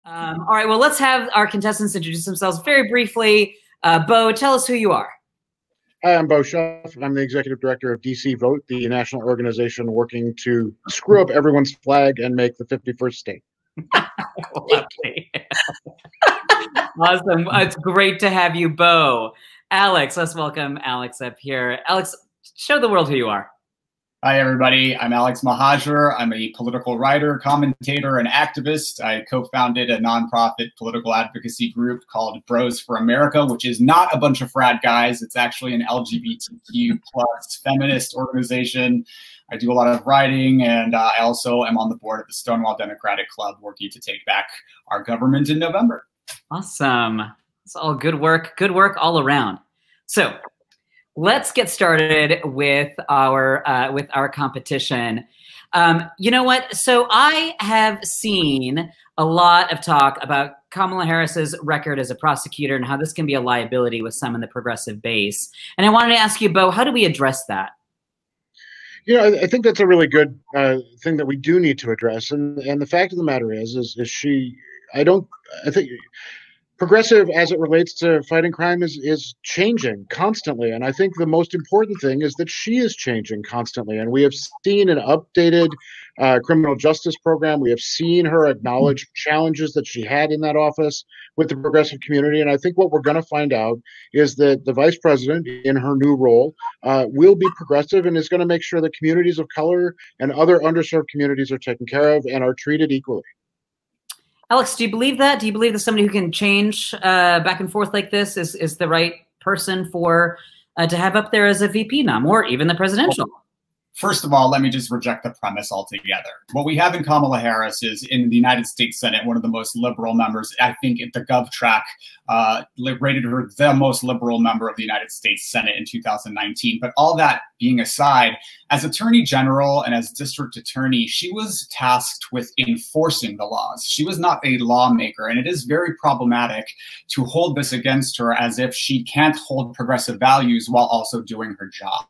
All right, well, let's have our contestants introduce themselves very briefly. Bo, tell us who you are. Hi, I'm Bo Schuff. I'm the executive director of DC Vote, the national organization working to screw up everyone's flag and make the 51st state. Lovely. Awesome. It's great to have you, Bo. Alex, let's welcome Alex up here. Alex, show the world who you are. Hi, everybody. I'm Alex Mahajer. I'm a political writer, commentator, and activist. I co-founded a nonprofit political advocacy group called Bros for America, which is not a bunch of frat guys. It's actually an LGBTQ plus feminist organization. I do a lot of writing, and I also am on the board of the Stonewall Democratic Club, working to take back our government in November. Awesome. It's all good work all around. So let's get started with our competition. You know what? So I have seen a lot of talk about Kamala Harris's record as a prosecutor and how this can be a liability with some in the progressive base. And I wanted to ask you, Bo, how do we address that? You know, I think that's a really good thing that we do need to address. And the fact of the matter is I think progressive as it relates to fighting crime is changing constantly. And I think the most important thing is that she is changing constantly. And we have seen an updated criminal justice program. We have seen her acknowledge challenges that she had in that office with the progressive community. And I think what we're going to find out is that the vice president in her new role will be progressive and is going to make sure that communities of color and other underserved communities are taken care of and are treated equally. Alex, do you believe that? Do you believe that somebody who can change back and forth like this is the right person for to have up there as a VP nom or even the presidential? First of all, let me just reject the premise altogether. What we have in Kamala Harris is in the United States Senate, one of the most liberal members. I think the GovTrack rated her the most liberal member of the United States Senate in 2019. But all that being aside, as Attorney General and as District Attorney, she was tasked with enforcing the laws. She was not a lawmaker, and it is very problematic to hold this against her as if she can't hold progressive values while also doing her job.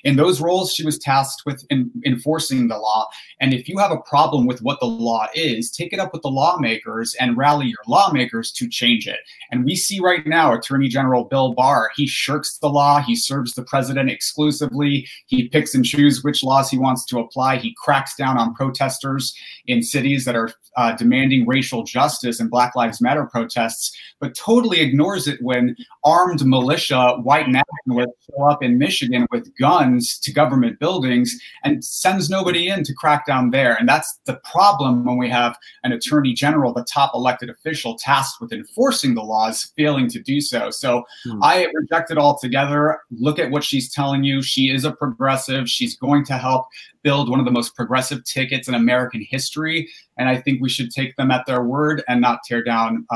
In those roles, she was tasked with enforcing the law. And if you have a problem with what the law is, take it up with the lawmakers and rally your lawmakers to change it. And we see right now Attorney General Bill Barr, he shirks the law. He serves the president exclusively. He picks and chooses which laws he wants to apply. He cracks down on protesters in cities that are demanding racial justice and Black Lives Matter protests, but totally ignores it when armed militia, white nationalists show up in Michigan with guns to government buildings and sends nobody in to crack down there. And that's the problem when we have an attorney general, the top elected official tasked with enforcing the laws, failing to do so. So I reject it altogether. Look at what she's telling you. She is a progressive. She's going to help build one of the most progressive tickets in American history. And I think we should take them at their word and not tear down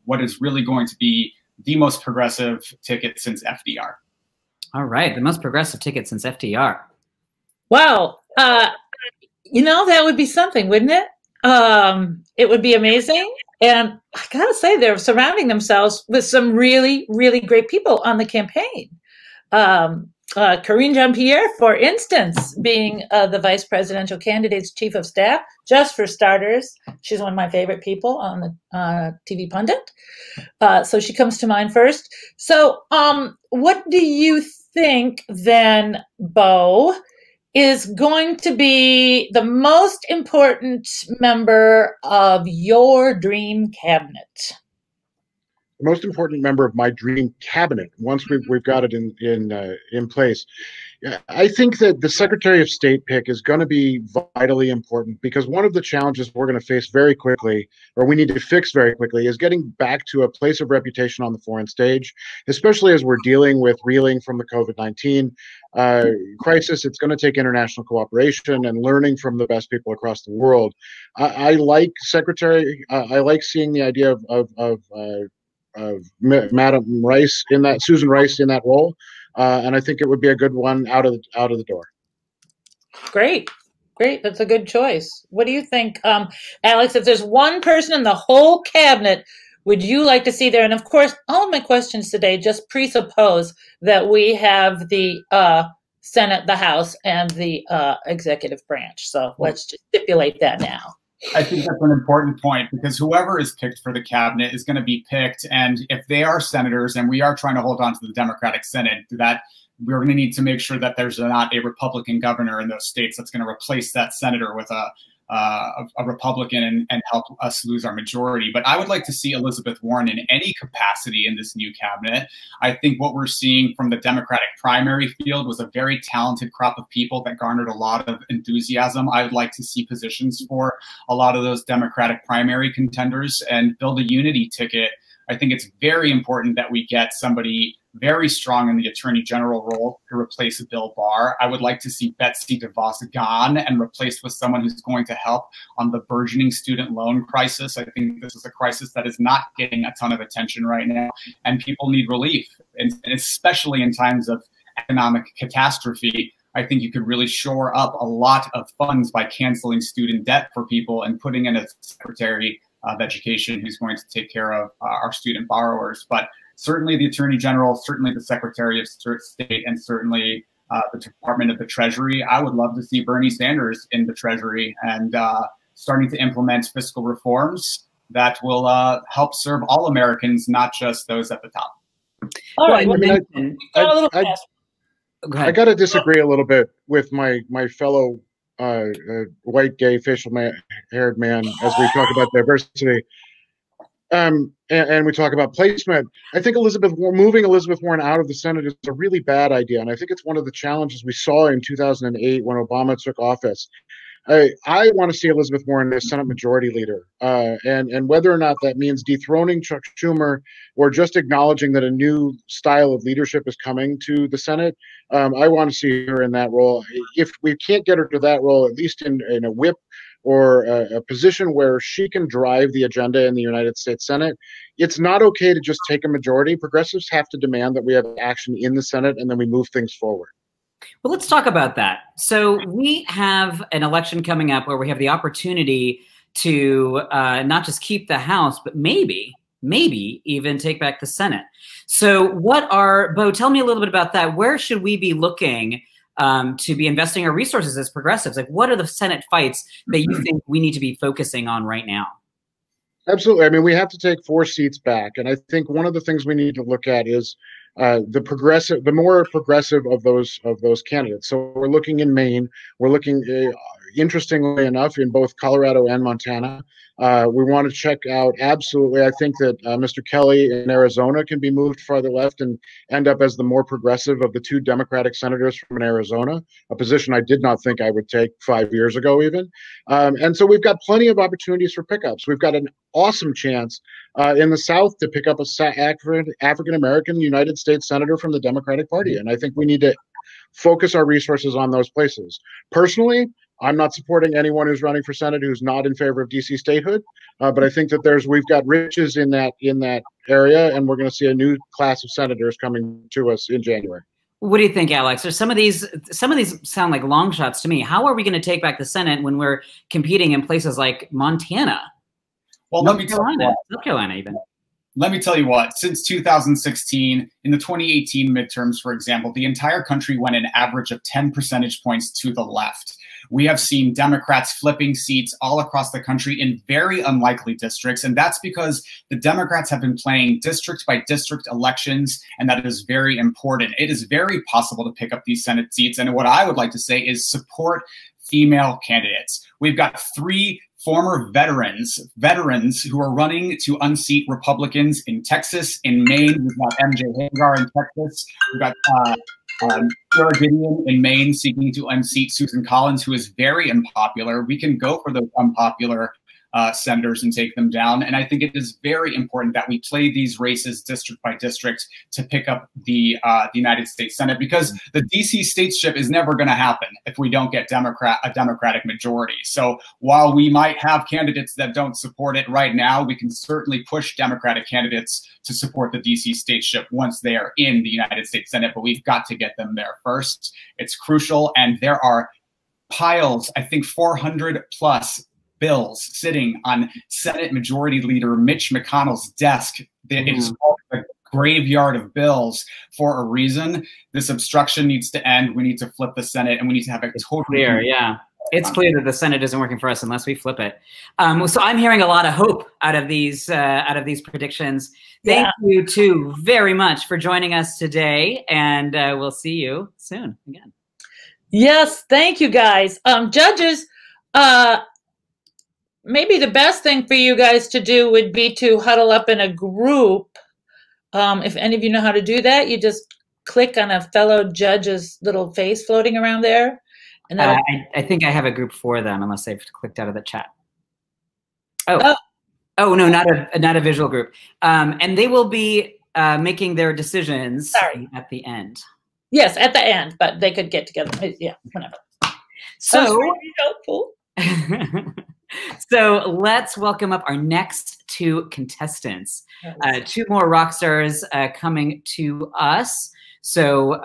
what is really going to be the most progressive ticket since FDR. All right, the most progressive ticket since FDR. Wow. You know, that would be something, wouldn't it? It would be amazing. And I gotta say, they're surrounding themselves with some really, really great people on the campaign. Karine Jean-Pierre, for instance, being the vice presidential candidate's chief of staff, just for starters. She's one of my favorite people on the TV Pundit. So she comes to mind first. So what do you think then, Bo, is going to be the most important member of your dream cabinet? The most important member of my dream cabinet, once we've got it in place. I think that the Secretary of State pick is going to be vitally important, because one of the challenges we're going to face very quickly, or we need to fix very quickly, is getting back to a place of reputation on the foreign stage, especially as we're dealing with reeling from the COVID-19 crisis. It's going to take international cooperation and learning from the best people across the world. I like I like seeing the idea of Madam Rice in that, Susan Rice in that role, and I think it would be a good one out of the door. Great, that's a good choice. What do you think, Alex? If there's one person in the whole cabinet would you like to see there? And of course, all of my questions today just presuppose that we have the Senate, the House, and the executive branch. So let's just stipulate that now. I think that's an important point, because whoever is picked for the cabinet is going to be picked. And if they are senators, and we are trying to hold on to the Democratic Senate, that we're going to need to make sure that there's not a Republican governor in those states that's going to replace that senator with a Republican and help us lose our majority. But I would like to see Elizabeth Warren in any capacity in this new cabinet. I think what we're seeing from the Democratic primary field was a very talented crop of people that garnered a lot of enthusiasm. I would like to see positions for a lot of those Democratic primary contenders and build a unity ticket. I think it's very important that we get somebody very strong in the Attorney General role to replace Bill Barr. I would like to see Betsy DeVos gone and replaced with someone who's going to help on the burgeoning student loan crisis. I think this is a crisis that is not getting a ton of attention right now, and people need relief, and especially in times of economic catastrophe. I think you could really shore up a lot of funds by canceling student debt for people and putting in a Secretary of Education who's going to take care of our student borrowers. But certainly the Attorney General, certainly the Secretary of State, and certainly the Department of the Treasury. I would love to see Bernie Sanders in the Treasury and starting to implement fiscal reforms that will help serve all Americans, not just those at the top. All right. Well, I got to disagree a little bit with my fellow white, gay, facial-haired man as we talk about diversity. And we talk about placement. I think moving Elizabeth Warren out of the Senate is a really bad idea. And I think it's one of the challenges we saw in 2008 when Obama took office. I want to see Elizabeth Warren as Senate Majority Leader. And whether or not that means dethroning Chuck Schumer or just acknowledging that a new style of leadership is coming to the Senate, I want to see her in that role. If we can't get her to that role, at least in a whip or a position where she can drive the agenda in the United States Senate, it's not okay to just take a majority. Progressives have to demand that we have action in the Senate and then we move things forward. Well, let's talk about that. So we have an election coming up where we have the opportunity to not just keep the House, but maybe even take back the Senate. So Bo, tell me a little bit about that. Where should we be looking to be investing our resources as progressives? Like, what are the Senate fights that you think we need to be focusing on right now? Absolutely. I mean, we have to take 4 seats back. And I think one of the things we need to look at is the more progressive of those candidates. So we're looking in Maine. We're looking, interestingly enough, in both Colorado and Montana. We want to check out, absolutely, I think that Mr. Kelly in Arizona can be moved farther left and end up as the more progressive of the 2 Democratic senators from Arizona, a position I did not think I would take 5 years ago even. And so we've got plenty of opportunities for pickups. We've got an awesome chance in the South to pick up a African-American United States senator from the Democratic Party. And I think we need to focus our resources on those places. Personally, I'm not supporting anyone who's running for Senate who's not in favor of DC statehood, but I think that we've got riches in that area, and we're going to see a new class of senators coming to us in January. What do you think, Alex? Or some of these sound like long shots to me. How are we going to take back the Senate when we're competing in places like Montana? Well, North Carolina even. Let me tell you what, since 2016, in the 2018 midterms, for example, the entire country went an average of 10 percentage points to the left. We have seen Democrats flipping seats all across the country in very unlikely districts, and that's because the Democrats have been playing district by district elections, and that is very important. It is very possible to pick up these Senate seats, and what I would like to say is support female candidates. We've got 3 former veterans who are running to unseat Republicans in Texas, in Maine. We've got MJ Hagar in Texas. We've got Sarah Gideon in Maine seeking to unseat Susan Collins, who is very unpopular. We can go for those unpopular senators and take them down. And I think it is very important that we play these races district by district to pick up the United States Senate, because the DC stateship is never going to happen if we don't get a Democratic majority. So while we might have candidates that don't support it right now, we can certainly push Democratic candidates to support the DC stateship once they are in the United States Senate. But we've got to get them there first. It's crucial. And there are piles, I think 400 plus bills sitting on Senate Majority Leader Mitch McConnell's desk. It is called a graveyard of bills for a reason. This obstruction needs to end. We need to flip the Senate, and we need to have a totally It's clear that the Senate isn't working for us unless we flip it. So I'm hearing a lot of hope out of these predictions. Thank you two very much for joining us today, and we'll see you soon again. Yes, thank you guys. Judges, maybe the best thing for you guys to do would be to huddle up in a group. If any of you know how to do that, you just click on a fellow judge's little face floating around there. And I think I have a group for them, unless they've clicked out of the chat. Oh no, not a visual group. And they will be making their decisions at the end. Yes, at the end, but they could get together. Yeah, whenever. So really helpful. So let's welcome up our next two contestants. Two more rock stars coming to us. So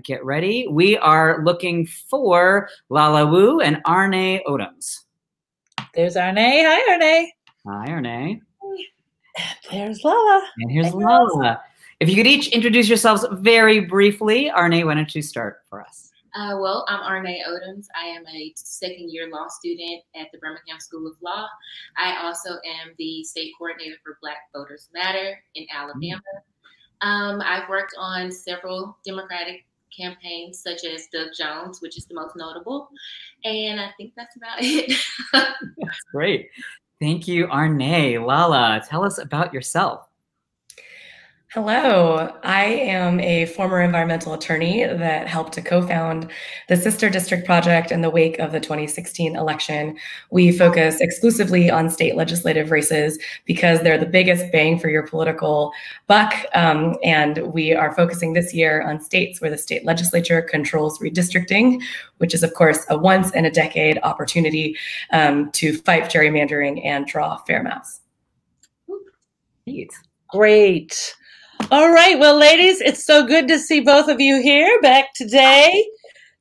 get ready. We are looking for Lala Wu and Arne Odoms. There's Arne. Hi, Arne. Hi, Arne. There's Lala. And here's Lala. If you could each introduce yourselves very briefly. Arne, why don't you start for us? Well, I'm Arne Odoms. I am a second-year law student at the Birmingham School of Law. I also am the state coordinator for Black Voters Matter in Alabama. I've worked on several Democratic campaigns, such as Doug Jones, which is the most notable. And I think that's about it. That's great. Thank you, Arne. Lala, tell us about yourself. Hello, I am a former environmental attorney that helped to co-found the Sister District Project in the wake of the 2016 election. We focus exclusively on state legislative races because they're the biggest bang for your political buck. And we are focusing this year on states where the state legislature controls redistricting, which is, of course, a once in a decade opportunity to fight gerrymandering and draw fair maps. Great. All right. Well, ladies, it's so good to see both of you here back today.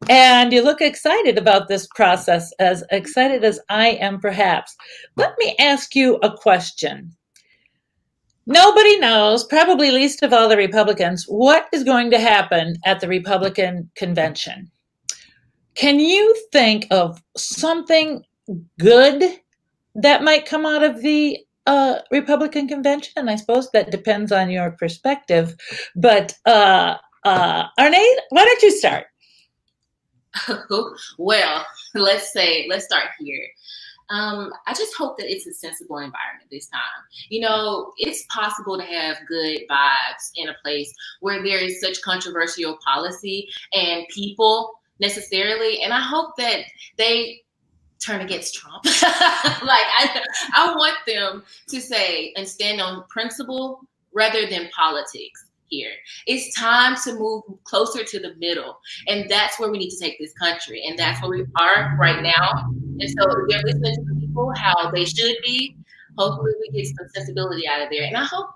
And you look excited about this process, as excited as I am, perhaps. Let me ask you a question. Nobody knows, probably least of all the Republicans, what is going to happen at the Republican convention. Can you think of something good that might come out of the Republican convention? I suppose that depends on your perspective, but Arne, why don't you start? Well, let's start here. I just hope that it's a sensible environment this time. You know, it's possible to have good vibes in a place where there is such controversial policy and people necessarily, and I hope that they turn against Trump. I want them to say and stand on principle rather than politics here. It's time to move closer to the middle. And that's where we need to take this country. And that's where we are right now. And so if they're listening to the people how they should be, hopefully we get some sensibility out of there. And I hope,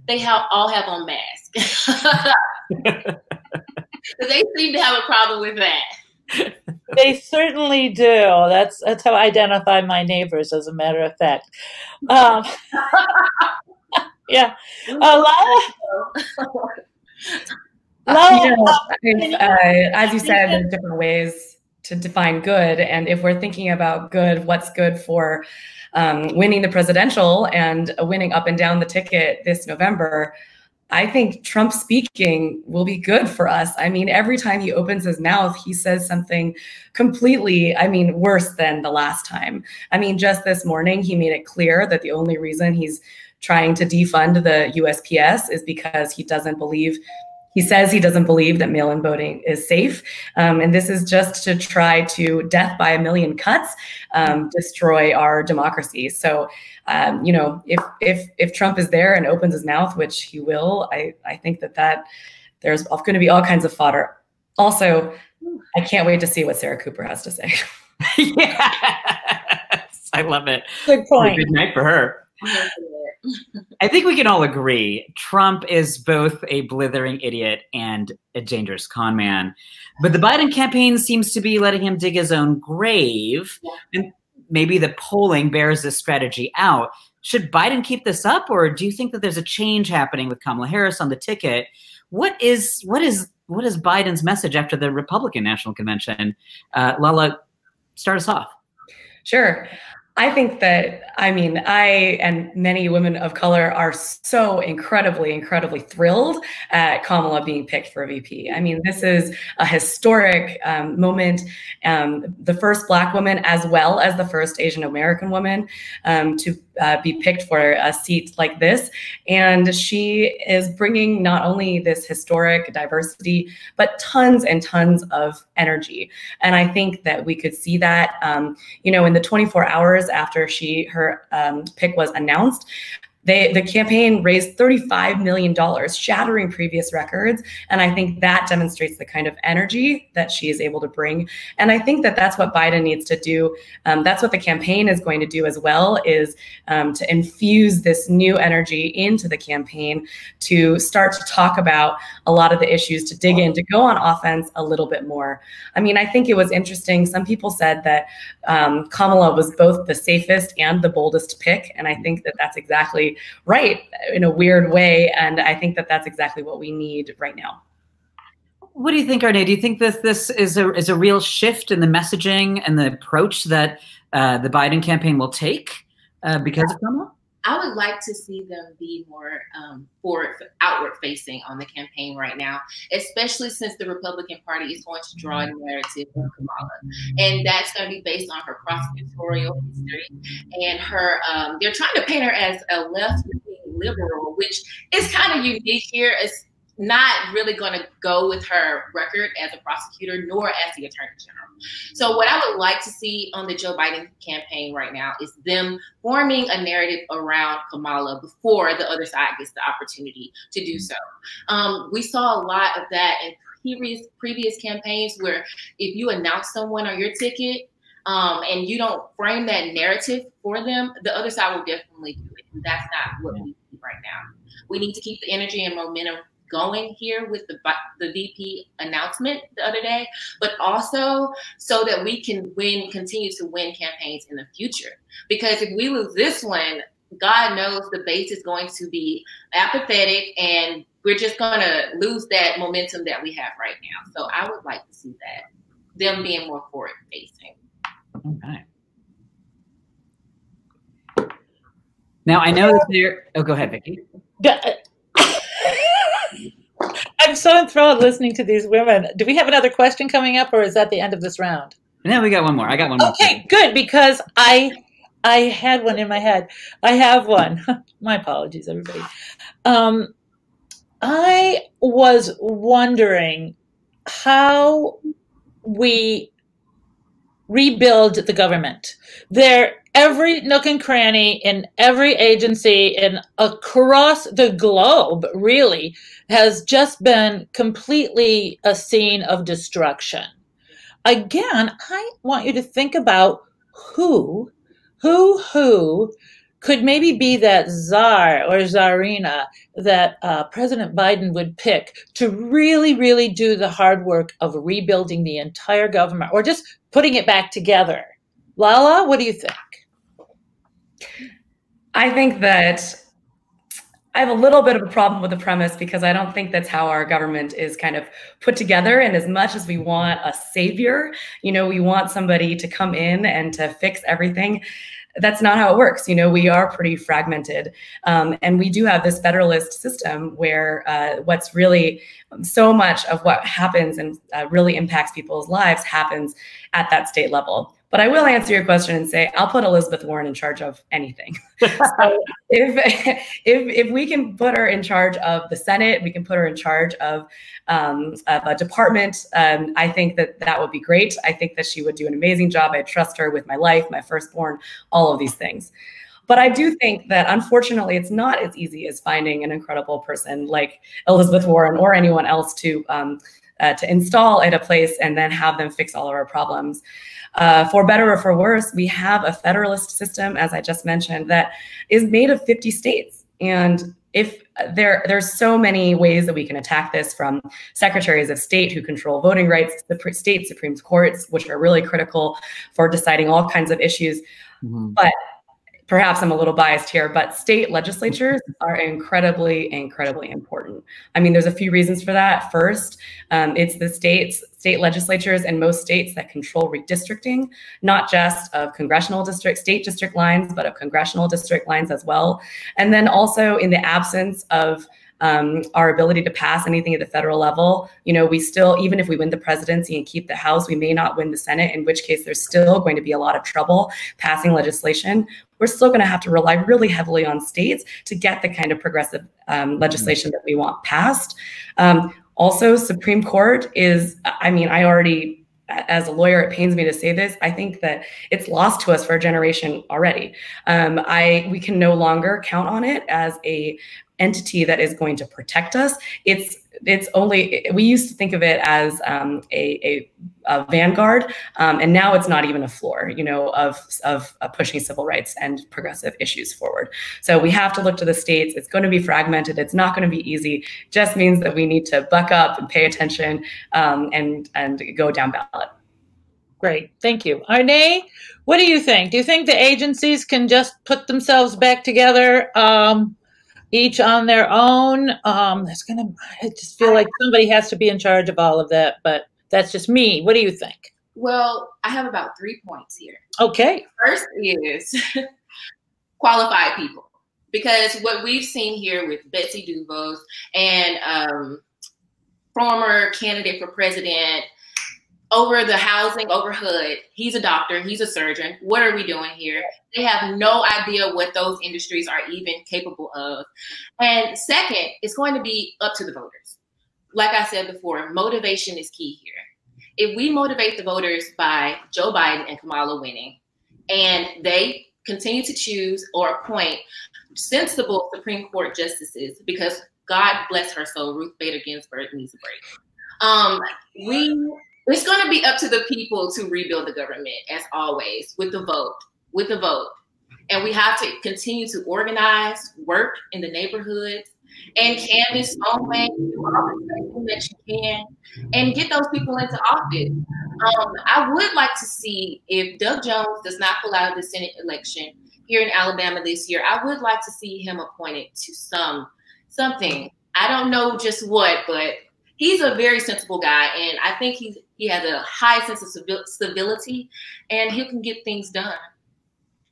they all have on masks. Because they seem to have a problem with that. They certainly do. That's how I identify my neighbors, as a matter of fact. Yeah. Lala? As you said, there's different ways to define good. And if we're thinking about good, what's good for winning the presidential and winning up and down the ticket this November, I think Trump speaking will be good for us. I mean, every time he opens his mouth, he says something completely, worse than the last time. Just this morning, he made it clear that the only reason he's trying to defund the USPS is because he says he doesn't believe that mail-in voting is safe. And this is just to try to death by a million cuts, destroy our democracy. So, if Trump is there and opens his mouth, which he will, I think that there's going to be all kinds of fodder. Also, I can't wait to see what Sarah Cooper has to say. Yes, I love it. Good point. Good night for her. I think we can all agree Trump is both a blithering idiot and a dangerous con man. But the Biden campaign seems to be letting him dig his own grave. Yeah. And maybe the polling bears this strategy out. Should Biden keep this up, or do you think that there's a change happening with Kamala Harris on the ticket? What is Biden's message after the Republican National Convention? Lala, start us off. Sure. I think that, I mean, I and many women of color are so incredibly, incredibly thrilled at Kamala being picked for VP. I mean, this is a historic moment. The first Black woman, as well as the first Asian American woman, to be picked for a seat like this. And she is bringing not only this historic diversity, but tons and tons of energy. And I think that we could see that, you know, in the 24 hours after her pick was announced, the campaign raised $35 million, shattering previous records. And I think that demonstrates the kind of energy that she is able to bring. And I think that that's what Biden needs to do. That's what the campaign is going to do as well, is to infuse this new energy into the campaign, to start to talk about a lot of the issues, to dig in, to go on offense a little bit more. I mean, I think it was interesting. Some people said that Kamala was both the safest and the boldest pick. And I think that that's exactly right in a weird way. And I think that that's exactly what we need right now. What do you think, Arne? Do you think this is a real shift in the messaging and the approach that the Biden campaign will take because of Kamala? I would like to see them be more outward facing on the campaign right now, especially since the Republican Party is going to draw a narrative of Kamala. And that's going to be based on her prosecutorial history and her, they're trying to paint her as a left-wing liberal, which is kind of unique here. It's not really going to go with her record as a prosecutor nor as the attorney general. So what I would like to see on the Joe Biden campaign right now is them forming a narrative around Kamala before the other side gets the opportunity to do so. We saw a lot of that in previous campaigns, where if you announce someone on your ticket and you don't frame that narrative for them, the other side will definitely do it. And that's not what we need right now. We need to keep the energy and momentum going here with the VP announcement the other day, but also so that we can continue to win campaigns in the future. Because if we lose this one, God knows the base is going to be apathetic, and we're just going to lose that momentum that we have right now. So I would like to see that, them being more forward facing. Okay. Now I know that there. Oh, go ahead, Vicki. I'm so enthralled listening to these women. Do we have another question coming up, or is that the end of this round? No, we got one more. I got one more. Okay, good, because I had one in my head. I have one. My apologies, everybody. I was wondering how we rebuild the government. Every nook and cranny in every agency and across the globe really has just been completely a scene of destruction. Again, I want you to think about who could maybe be that czar or czarina that President Biden would pick to really, really do the hard work of rebuilding the entire government, or just putting it back together. Lala, what do you think? I think that I have a little bit of a problem with the premise, because I don't think that's how our government is kind of put together. And as much as we want a savior, you know, we want somebody to come in and to fix everything, that's not how it works. You know, we are pretty fragmented. And we do have this federalist system where what's really so much of what happens and really impacts people's lives happens at that state level. But I will answer your question and say, I'll put Elizabeth Warren in charge of anything. So if we can put her in charge of the Senate, we can put her in charge of a department, I think that would be great. I think that she would do an amazing job. I trust her with my life, my firstborn, all of these things. But I do think that, unfortunately, it's not as easy as finding an incredible person like Elizabeth Warren or anyone else to install at a place and then have them fix all of our problems. For better or for worse, we have a federalist system, as I just mentioned, that is made of 50 states. And if there's so many ways that we can attack this, from secretaries of state who control voting rights, the state Supreme Courts, which are really critical for deciding all kinds of issues. Mm-hmm. But perhaps I'm a little biased here, but state legislatures are incredibly, incredibly important. I mean, there's a few reasons for that. First, it's the state legislatures in most states that control redistricting, not just of congressional state district lines, but of congressional district lines as well. And then also in the absence of our ability to pass anything at the federal level, we still, even if we win the presidency and keep the House, we may not win the Senate, in which case there's still going to be a lot of trouble passing legislation. We're still going to have to rely really heavily on states to get the kind of progressive legislation that we want passed. Also, Supreme Court is, I already, as a lawyer, it pains me to say this, I think that it's lost to us for a generation already. We can no longer count on it as a entity that is going to protect us. It's only, we used to think of it as a vanguard, and now it's not even a floor, of pushing civil rights and progressive issues forward. So we have to look to the states. It's going to be fragmented. It's not going to be easy. Just means that we need to buck up and pay attention and go down ballot. Great, thank you. Arne, what do you think? Do you think the agencies can just put themselves back together, each on their own? I just feel like somebody has to be in charge of all of that, but that's just me. What do you think? Well, I have about 3 points here. Okay. First is qualified people, because what we've seen here with Betsy DeVos and former candidate for president over the housing, over HUD, he's a doctor, he's a surgeon. What are we doing here? They have no idea what those industries are even capable of. And second, it's going to be up to the voters. Like I said before, motivation is key here. If we motivate the voters by Joe Biden and Kamala winning, and they continue to choose or appoint sensible Supreme Court justices, because God bless her soul, Ruth Bader Ginsburg needs a break. It's going to be up to the people to rebuild the government, as always, with the vote. And we have to continue to organize, work in the neighborhoods, and canvass own way, do all the that you can, and get those people into office. I would like to see, if Doug Jones does not pull out of the Senate election here in Alabama this year, I would like to see him appointed to something. I don't know just what, but he's a very sensible guy, and I think he has a high sense of civility, and he can get things done.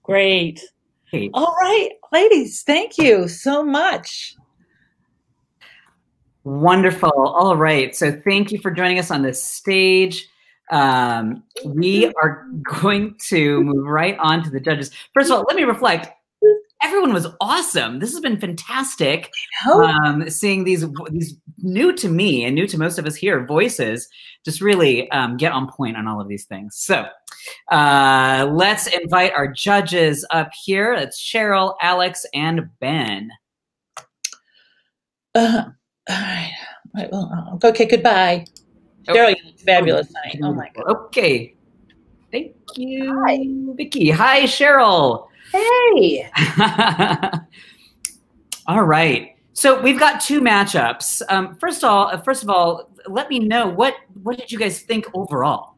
Great. All right, ladies, thank you so much. Wonderful. All right. So thank you for joining us on this stage. We are going to move right on to the judges. First of all, let me reflect. Everyone was awesome. This has been fantastic. Seeing these new to me and new to most of us here voices just really get on point on all of these things. So let's invite our judges up here. It's Cheryl, Alex, and Ben. All right. Well, okay, goodbye. Cheryl, you look fabulous tonight. Oh, my God. Okay. Thank you. Hi. Vicky. Hi, Cheryl. Hey. All right. So we've got two matchups. First of all, let me know what did you guys think overall?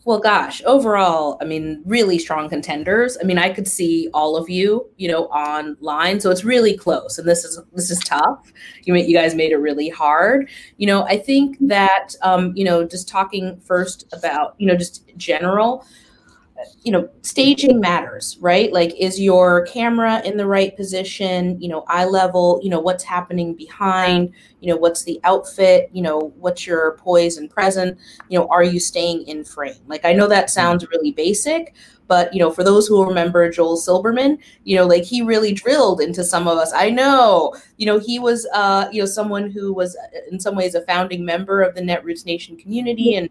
Well, gosh, overall, I mean, really strong contenders. I mean, I could see all of you, online, so it's really close, and this is tough. You guys made it really hard. I think that just talking first about just general. Staging matters, right? Like, is your camera in the right position? Eye level, what's happening behind, what's the outfit, what's your poise and present, are you staying in frame? Like, I know that sounds really basic, but, for those who remember Joel Silberman, like, he really drilled into some of us. I know, he was, someone who was in some ways a founding member of the Netroots Nation community and,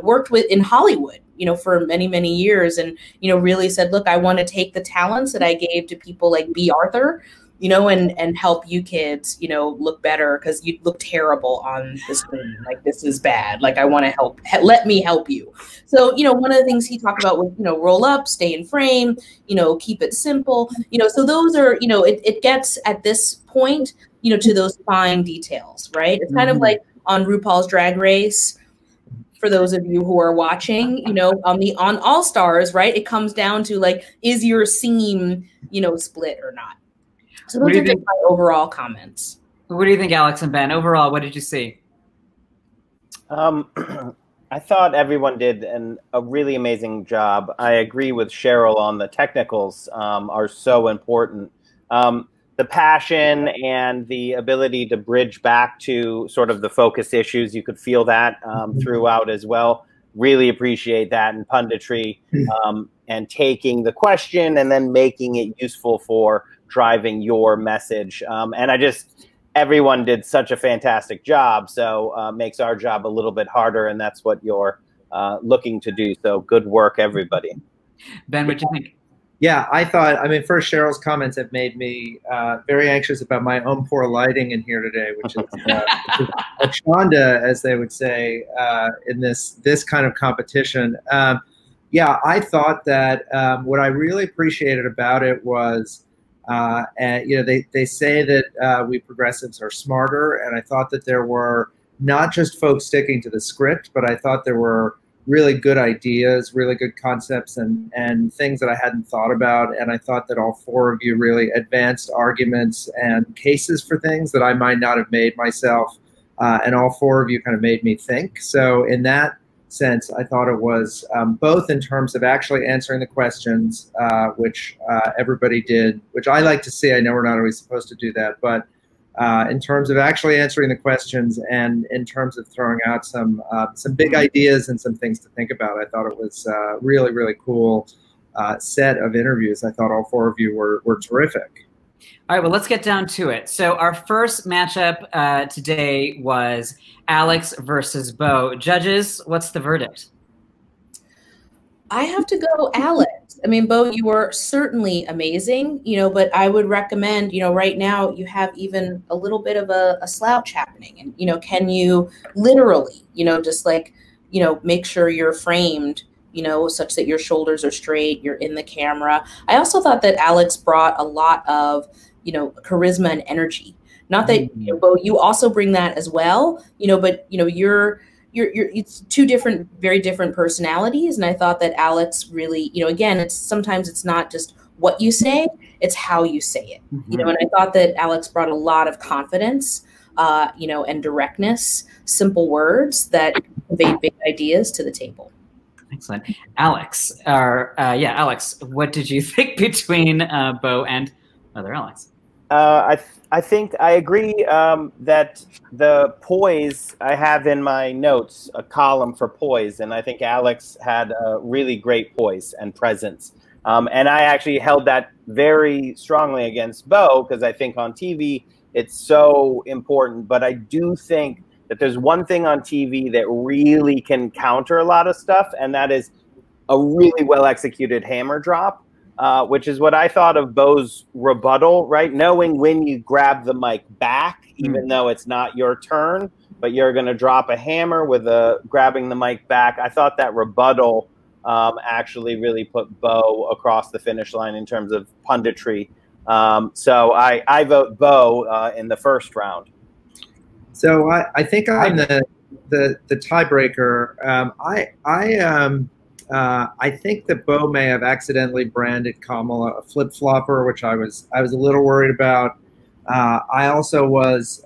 worked in Hollywood, for many, many years and, really said, look, I want to take the talents that I gave to people like B. Arthur, and help you kids, look better because you look terrible on the screen. Like, this is bad. Like, I want to help. Let me help you. So, one of the things he talked about was, roll up, stay in frame, keep it simple, so those are, it gets at this point, to those fine details, right? It's kind of like on RuPaul's Drag Race. for those of you who are watching, you know, on All Stars, right? It comes down to like, is your seam, you know, split or not? So those are just my overall comments. What do you think, Alex and Ben? Overall, what did you see? I thought everyone did a really amazing job. I agree with Cheryl on the technicals are so important. The passion and the ability to bridge back to sort of the focus issues, you could feel that throughout as well. Really appreciate that in punditry, and taking the question and then making it useful for driving your message. And everyone did such a fantastic job, so makes our job a little bit harder, and that's what you're looking to do. So good work, everybody. Ben, what do you think? Yeah, I thought, I mean, first, Cheryl's comments have made me very anxious about my own poor lighting in here today, which is a chanda, as they would say, in this kind of competition. Yeah, I thought that what I really appreciated about it was, you know, they say that we progressives are smarter, and I thought that there were not just folks sticking to the script, but I thought there were really good ideas, really good concepts, and things that I hadn't thought about. And I thought that all four of you really advanced arguments and cases for things that I might not have made myself. And all four of you kind of made me think. So in that sense, I thought it was both in terms of actually answering the questions, which everybody did, which I like to see. I know we're not always supposed to do that, but in terms of actually answering the questions and in terms of throwing out some big ideas and some things to think about, I thought it was really, really cool set of interviews. I thought all four of you were terrific. All right, well, let's get down to it. So our first matchup today was Alex versus Bo. Judges, what's the verdict? I have to go Alex. I mean, Bo, you were certainly amazing, you know, but I would recommend, you know, right now you have even a little bit of a slouch happening. And, you know, can you literally, you know, just like, you know, make sure you're framed, you know, such that your shoulders are straight, you're in the camera. I also thought that Alex brought a lot of, you know, charisma and energy. Not that, you know, Bo, you also bring that as well, you know, but, you know, you're it's two different, very different personalities. And I thought that Alex really, you know, again, sometimes it's not just what you say, it's how you say it, you know, and I thought that Alex brought a lot of confidence, you know, and directness, simple words that conveyed big ideas to the table. Excellent. Alex, Alex, what did you think between Bo and other Alex? I think I agree that the poise, I have in my notes a column for poise, and I think Alex had a really great poise and presence. And I actually held that very strongly against Bo, because I think on TV it's so important. But I do think that there's one thing on TV that really can counter a lot of stuff, and that is a really well executed hammer drop. Which is what I thought of Bo's rebuttal, right? Knowing when you grab the mic back, even though it's not your turn, but you're going to drop a hammer with grabbing the mic back. I thought that rebuttal actually really put Bo across the finish line in terms of punditry. So I vote Bo in the first round. So I think I'm the tiebreaker. I think that Bo may have accidentally branded Kamala a flip-flopper, which I was a little worried about. I also was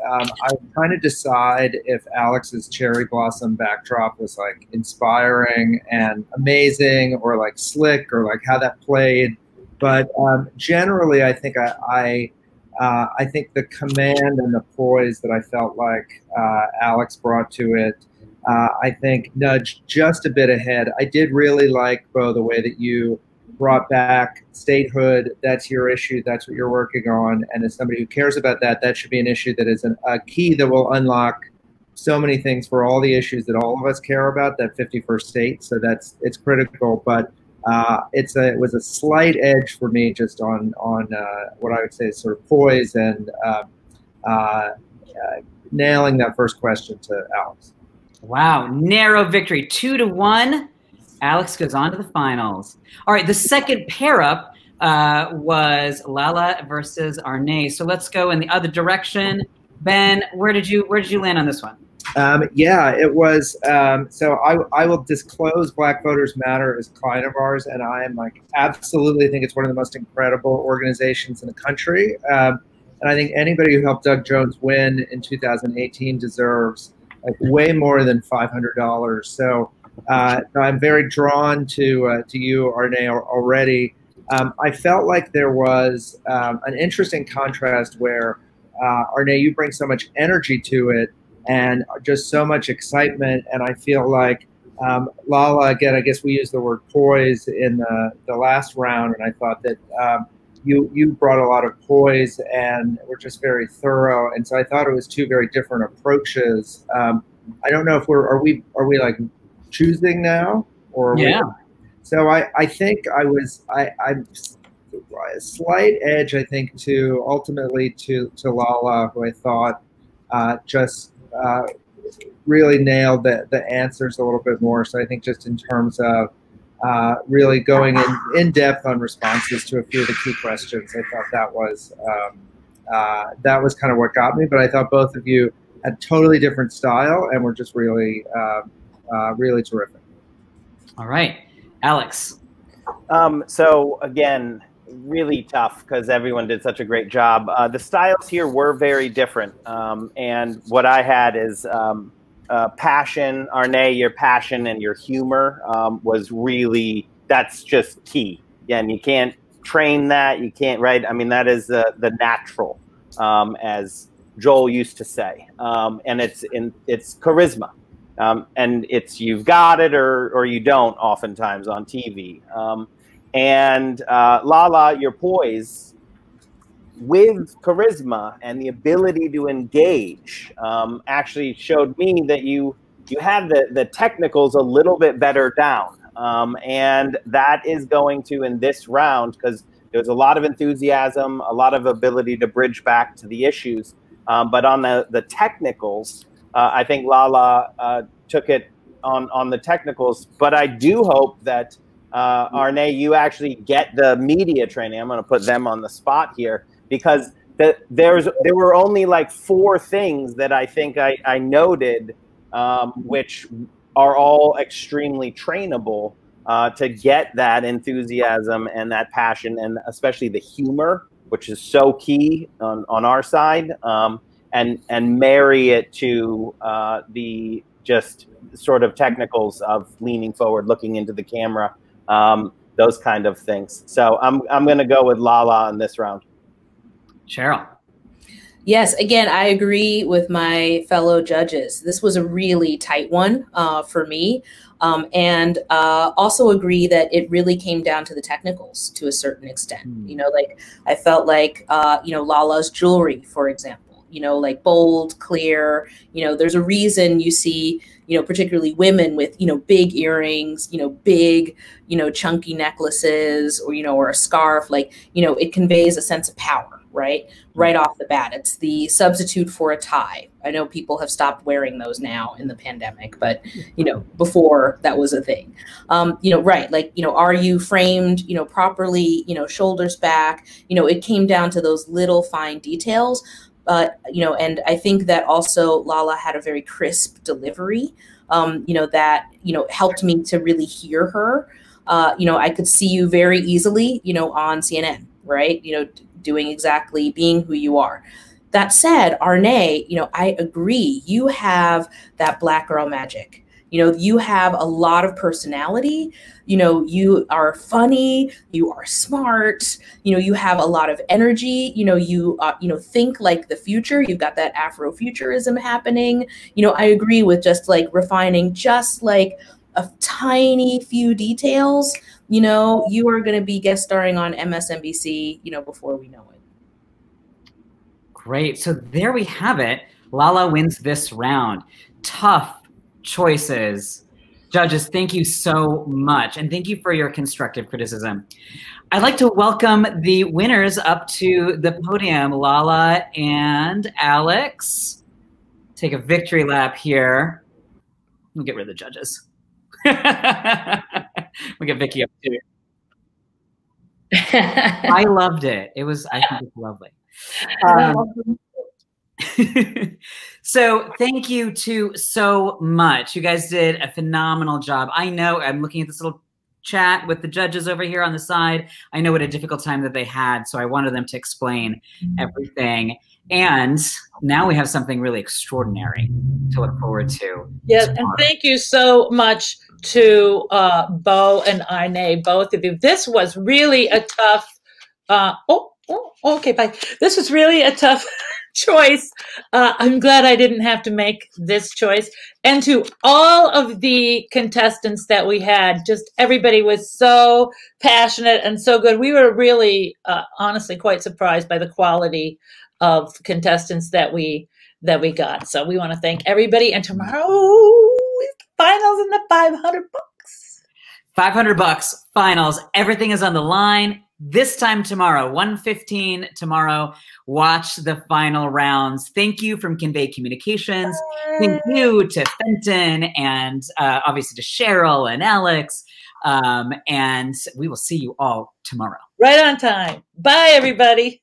trying to decide if Alex's cherry blossom backdrop was like inspiring and amazing, or like slick, or like how that played. But generally, I think I think the command and the poise that I felt like Alex brought to it, I think nudged just a bit ahead. I did really like, Bo, the way that you brought back statehood. That's your issue. That's what you're working on. And as somebody who cares about that, that should be an issue that is a key that will unlock so many things for all the issues that all of us care about, that 51st state. So it's critical. But it was a slight edge for me just on what I would say is sort of poise and nailing that first question to Alex. Wow, narrow victory, 2-1. Alex goes on to the finals. All right, the second pair up was Lala versus Arne. So let's go in the other direction. Ben, where did you land on this one? Yeah, it was. So I will disclose Black Voters Matter is a client of ours, and I am like absolutely think it's one of the most incredible organizations in the country. And I think anybody who helped Doug Jones win in 2018 deserves like way more than $500. So I'm very drawn to you, Arne, already. I felt like there was an interesting contrast where Arne, you bring so much energy to it and just so much excitement. And I feel like Lala, again, I guess we used the word poise in the last round, and I thought that you brought a lot of poise and were just very thorough. And so I thought it was two very different approaches. I don't know if are we like choosing now, or yeah. So I think I'm a slight edge, I think, to ultimately to Lala, who I thought just really nailed the answers a little bit more. So I think just in terms of really going in depth on responses to a few of the key questions, I thought that was kind of what got me. But I thought both of you had totally different style and were just really really terrific. All right, Alex. So again, really tough because everyone did such a great job. The styles here were very different. And what I had is passion. Arne, your passion and your humor was really, that's just key. Again, you can't train that. You can't, right? I mean, that is the natural, as Joel used to say. And it's charisma. And it's you've got it or you don't oftentimes on TV. And Lala, your poise with charisma and the ability to engage actually showed me that you have the technicals a little bit better down. And that is going to, in this round, because there's a lot of enthusiasm, a lot of ability to bridge back to the issues. But on the technicals, I think Lala took it on the technicals. But I do hope that Arne, you actually get the media training. I'm going to put them on the spot here because there were only like 4 things that I think I noted, which are all extremely trainable to get that enthusiasm and that passion, and especially the humor, which is so key on our side, and marry it to the just sort of technicals of leaning forward, looking into the camera. Those kind of things. So I'm going to go with Lala in this round. Cheryl. Yes, again, I agree with my fellow judges. This was a really tight one for me. And also agree that it really came down to the technicals to a certain extent. You know, like I felt like, Lala's jewelry, for example, like bold, clear, there's a reason you see, particularly women with, big earrings, big, chunky necklaces or a scarf, like, it conveys a sense of power, right off the bat. It's the substitute for a tie. I know people have stopped wearing those now in the pandemic, but, before that was a thing, right. Like, are you framed, properly, shoulders back, it came down to those little fine details. And I think that also Lala had a very crisp delivery, that, helped me to really hear her. I could see you very easily, on CNN, right? Doing exactly being who you are. That said, Arne, I agree. You have that Black girl magic. You have a lot of personality. You are funny. You are smart. You have a lot of energy. You think like the future. You've got that Afrofuturism happening. I agree with just like refining just like a tiny few details. You are going to be guest starring on MSNBC, before we know it. Great. So there we have it. Lala wins this round. Tough choices. Judges, thank you so much. And thank you for your constructive criticism. I'd like to welcome the winners up to the podium, Lala and Alex. Take a victory lap here. We'll get rid of the judges. We'll get Vicky up too. I loved it. I think it's lovely. So thank you to so much. You guys did a phenomenal job. I know I'm looking at this little chat with the judges over here on the side. I know what a difficult time that they had, so I wanted them to explain everything. And now we have something really extraordinary to look forward to. Yes, and thank you so much to Bo and Arne, both of you. This was really a tough, okay, bye. This was really a tough choice. I'm glad I didn't have to make this choice. And to all of the contestants that we had, just everybody was so passionate and so good. We were really, honestly, quite surprised by the quality of contestants that we got. So we want to thank everybody. And tomorrow is the finals and the $500. $500 finals. Everything is on the line. This time tomorrow, 1:15 tomorrow, watch the final rounds. Thank you from Convey Communications. Thank you to Fenton and obviously to Cheryl and Alex. And we will see you all tomorrow. Right on time. Bye, everybody.